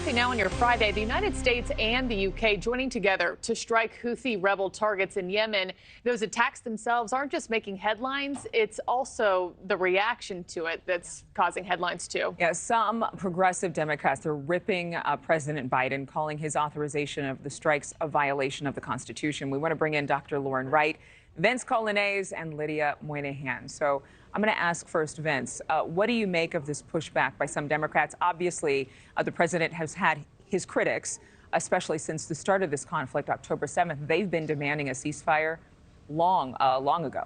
Everything now on your Friday. The United States and the UK joining together to strike Houthi rebel targets in Yemen. Those attacks themselves aren't just making headlines. It's also the reaction to it that's causing headlines, too. Yeah, some progressive Democrats are ripping President Biden, calling his authorization of the strikes a violation of the Constitution. We want to bring in Dr. Wright, Vince Colanese, and Lydia Moynihan. So I'm going to ask first, Vince, what do you make of this pushback by some Democrats? Obviously, the president has had his critics, especially since the start of this conflict, October 7th. They've been demanding a ceasefire long ago.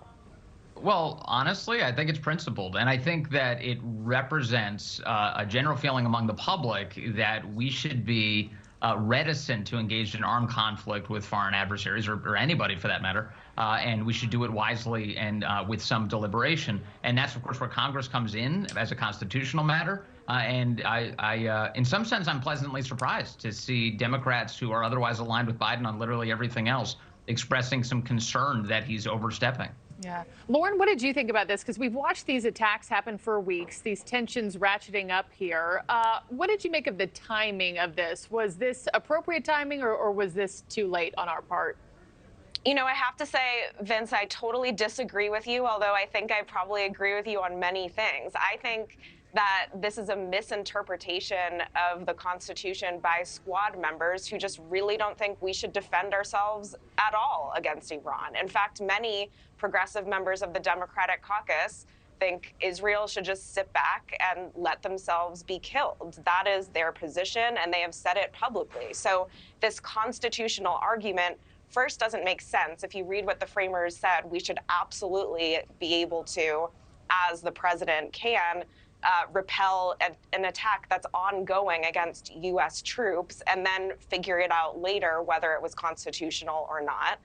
Well, honestly, I think it's principled, and I think that it represents a general feeling among the public that we should be reticent to engage in armed conflict with foreign adversaries or anybody for that matter, and we should do it wisely and with some deliberation. And that's, of course, where Congress comes in as a constitutional matter. And I in some sense, I'm pleasantly surprised to see Democrats who are otherwise aligned with Biden on literally everything else expressing some concern that he's overstepping. Yeah. Lauren, what did you think about this? Because we've watched these attacks happen for weeks, these tensions ratcheting up here. What did you make of the timing of this? Was this appropriate timing or was this too late on our part? You know, I have to say, Vince, I totally disagree with you, although I think I probably agree with you on many things. I think that this is a misinterpretation of the Constitution by squad members who just really don't think we should defend ourselves at all against Iran. In fact, many progressive members of the Democratic caucus think Israel should just sit back and let themselves be killed. That is their position, and they have said it publicly. So this constitutional argument first doesn't make sense. If you read what the framers said, we should absolutely be able to, as the president can, repel an attack that's ongoing against U.S. troops and then figure it out later whether it was constitutional or not.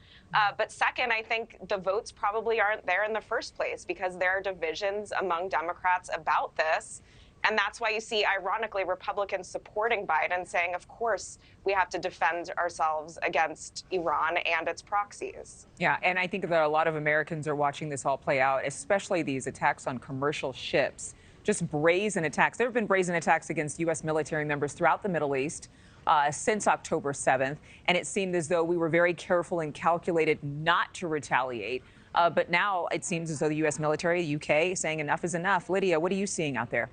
But second, I think the votes probably aren't there in the first place because there are divisions among Democrats about this. And that's why you see, ironically, Republicans supporting Biden saying, of course, we have to defend ourselves against Iran and its proxies. Yeah, and I think that a lot of Americans are watching this all play out, especially these attacks on commercial ships. Just brazen attacks. There have been brazen attacks against U.S. military members throughout the Middle East since October 7th, and it seemed as though we were very careful and calculated not to retaliate. But now it seems as though the U.S. military, the UK, is saying enough is enough. Lydia, what are you seeing out there?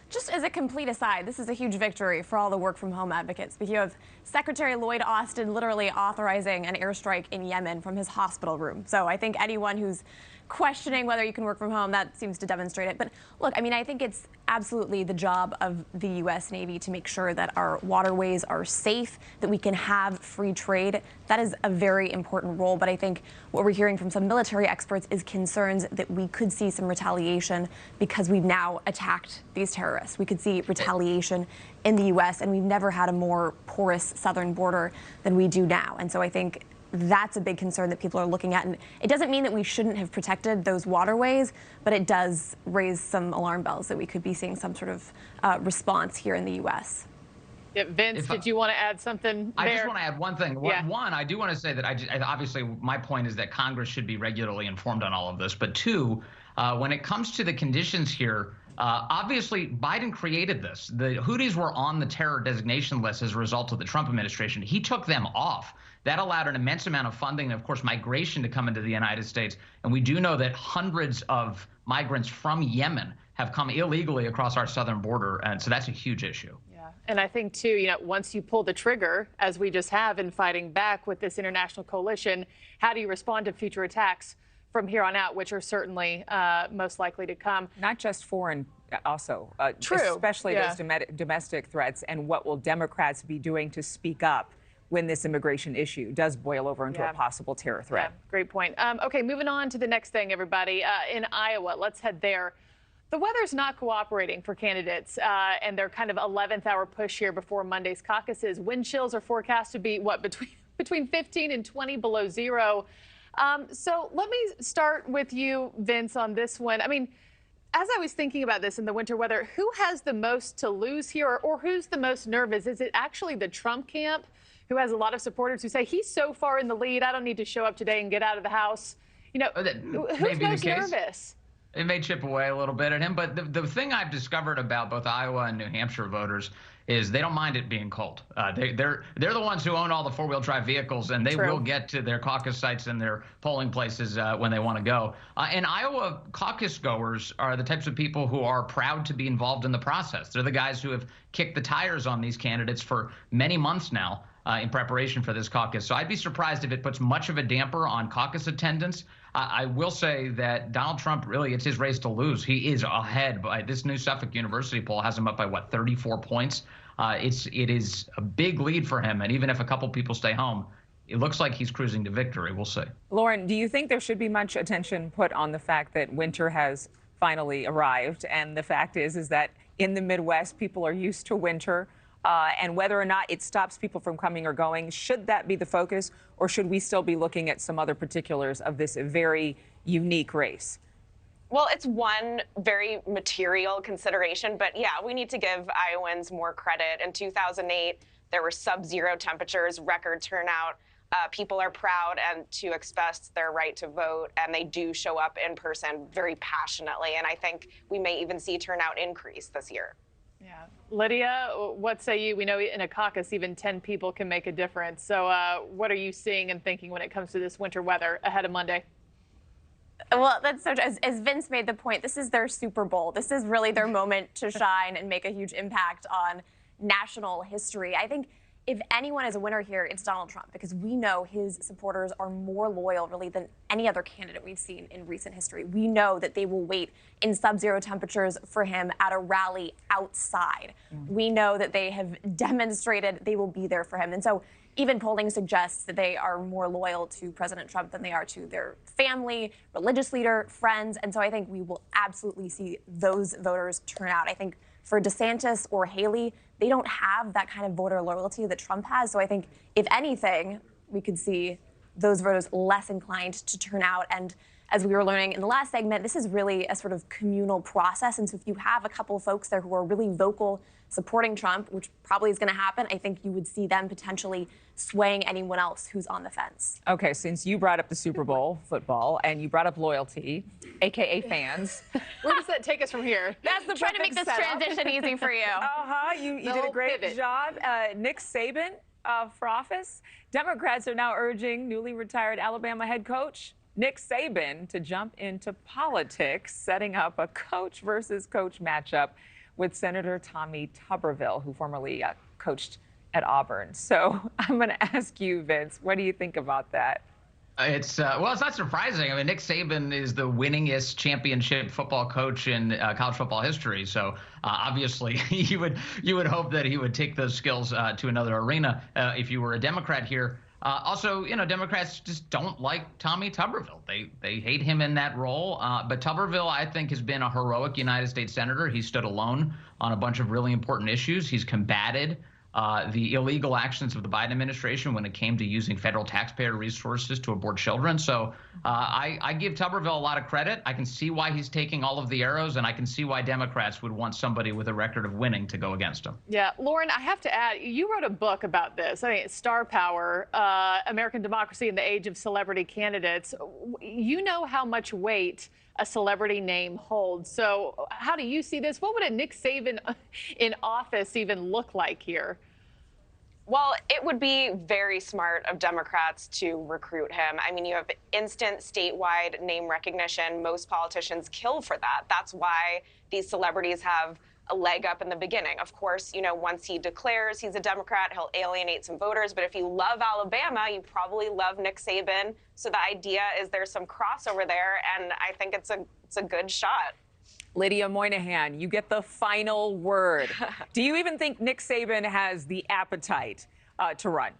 Just as a complete aside, this is a huge victory for all the work-from-home advocates. You have Secretary Lloyd Austin literally authorizing an airstrike in Yemen from his hospital room. So I think anyone who's questioning whether you can work from home, that seems to demonstrate it. But look, I mean, I think it's absolutely the job of the U.S. Navy to make sure that our waterways are safe, that we can have free trade. That is a very important role. But I think what we're hearing from some military experts is concerns that we could see some retaliation because we've now attacked these terrorists. We could see retaliation in the U.S., and we've never had a more porous southern border than we do now. And so I think that's a big concern that people are looking at. And it doesn't mean that we shouldn't have protected those waterways, but it does raise some alarm bells that we could be seeing some sort of response here in the U.S. Yeah, Vince, did you want to add something there? I just want to add one thing. Yeah. One, I do want to say that obviously my point is that Congress should be regularly informed on all of this. But two, when it comes to the conditions here, obviously, Biden created this. The Houthis were on the terror designation list as a result of the Trump administration. He took them off. That allowed an immense amount of funding and, of course, migration to come into the United States. And we do know that hundreds of migrants from Yemen have come illegally across our southern border. And so that's a huge issue. Yeah. And I think, too, you know, once you pull the trigger, as we just have in fighting back with this international coalition, how do you respond to future attacks from here on out, which are certainly most likely to come? Not just foreign, also. True. Especially Yeah. those domestic threats. And what will Democrats be doing to speak up when this immigration issue does boil over into a possible terror threat? Yeah, great point. OK, moving on to the next thing, everybody. In Iowa, let's head there. The weather's not cooperating for candidates and their kind of 11th hour push here before Monday's caucuses. Wind chills are forecast to be, what, between 15 and 20 below zero. So let me start with you, Vince, on this one. I mean, as I was thinking about this in the winter weather, who has the most to lose here, or who's the most nervous? Is it actually the Trump camp, who has a lot of supporters who say he's so far in the lead, I don't need to show up today and get out of the house? You know, who's most nervous? It may chip away a little bit at him, but the thing I've discovered about both Iowa and New Hampshire voters is they don't mind it being cold. They're the ones who own all the four-wheel drive vehicles, and they will get to their caucus sites and their polling places when they want to go. And Iowa caucus goers are the types of people who are proud to be involved in the process. They're the guys who have kicked the tires on these candidates for many months now in preparation for this caucus. So I'd be surprised if it puts much of a damper on caucus attendance. I will say that Donald Trump, really, it's his race to lose. He is ahead. By this new Suffolk University poll has him up by, 34 points? It is a big lead for him. And even if a couple people stay home, it looks like he's cruising to victory. We'll see. Lauren, do you think there should be much attention put on the fact that winter has finally arrived? And the fact is that in the Midwest, people are used to winter. And whether or not it stops people from coming or going, should that be the focus, or should we still be looking at some other particulars of this very unique race? Well, it's one very material consideration, but yeah, we need to give Iowans more credit. In 2008, there were sub-zero temperatures, record turnout. People are proud and to express their right to vote, and they do show up in person very passionately. And I think we may even see turnout increase this year. Yeah. Lydia, what say you? We know in a caucus, even 10 people can make a difference. So what are you seeing and thinking when it comes to this winter weather ahead of Monday? Well, that's so, as Vince made the point, this is their Super Bowl. This is really their moment to shine and make a huge impact on national history. I think if anyone is a winner here, it's Donald Trump, because we know his supporters are more loyal, really, than any other candidate we've seen in recent history. We know that they will wait in sub-zero temperatures for him at a rally outside. We know that they have demonstrated they will be there for him. And so even polling suggests that they are more loyal to President Trump than they are to their family, religious leader, friends. And so I think we will absolutely see those voters turn out. I think for DeSantis or Haley, they don't have that kind of voter loyalty that Trump has. So I think, if anything, we could see those voters less inclined to turn out. And as we were learning in the last segment, this is really a sort of communal process. And so if you have a couple of folks there who are really vocal supporting Trump, which probably is going to happen, I think you would see them potentially swaying anyone else who's on the fence. Okay, since you brought up the Super Bowl football and you brought up loyalty, a.k.a. fans. Where does that take us from here? That's the trying to make this transition easy for you. You did a great job. Nick Saban for office. Democrats are now urging newly retired Alabama head coach Nick Saban to jump into politics, setting up a coach versus coach matchup with Senator Tommy Tuberville, who formerly coached at Auburn. So I'm going to ask you, Vince, what do you think about that? It's well, it's not surprising. I mean, Nick Saban is the winningest championship football coach in college football history. So obviously, you would hope that he would take those skills to another arena if you were a Democrat here. Also, Democrats just don't like Tommy Tuberville. They hate him in that role. But Tuberville, I think, has been a heroic United States senator. He stood alone on a bunch of really important issues. He's combated the illegal actions of the Biden administration when it came to using federal taxpayer resources to abort children. So I give Tuberville a lot of credit. I can see why he's taking all of the arrows, and I can see why Democrats would want somebody with a record of winning to go against him. Yeah, Lauren, I have to add, you wrote a book about this. I mean, Star Power, American Democracy in the Age of Celebrity Candidates. You know how much weight a celebrity name holds. So how do you see this? What would a Nick Saban in office even look like here? Well, it would be very smart of Democrats to recruit him. I mean, you have instant statewide name recognition. Most politicians kill for that. That's why these celebrities have a leg up in the beginning. Of course, once he declares he's a Democrat, he'll alienate some voters. But if you love Alabama, you probably love Nick Saban. So the idea is there's some crossover there, and I think it's a good shot. Lydia Moynihan, you get the final word. Do you even think Nick Saban has the appetite to run?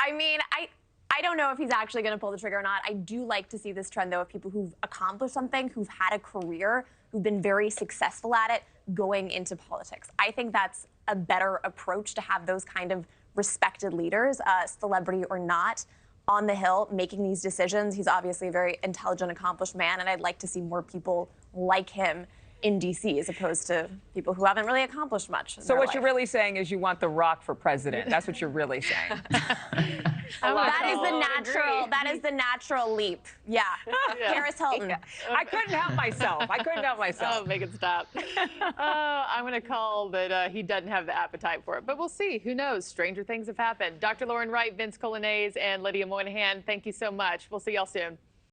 I mean, I don't know if he's actually going to pull the trigger or not. I do like to see this trend, though, of people who've accomplished something, who've had a career, who've been very successful at it, going into politics. I think that's a better approach, to have those kind of respected leaders, celebrity or not, on the Hill making these decisions. He's obviously a very intelligent, accomplished man, and I'd like to see more people like him in D.C. as opposed to people who haven't really accomplished much. So what you're really saying is you want The Rock for president. That's what you're really saying. That is the natural. That is the natural leap. Yeah. Paris Hilton. I couldn't help myself. Oh, make it stop. I'm going to call that he doesn't have the appetite for it, but we'll see. Who knows? Stranger things have happened. Dr. Lauren Wright, Vince Colonnese, and Lydia Moynihan, thank you so much. We'll see y'all soon.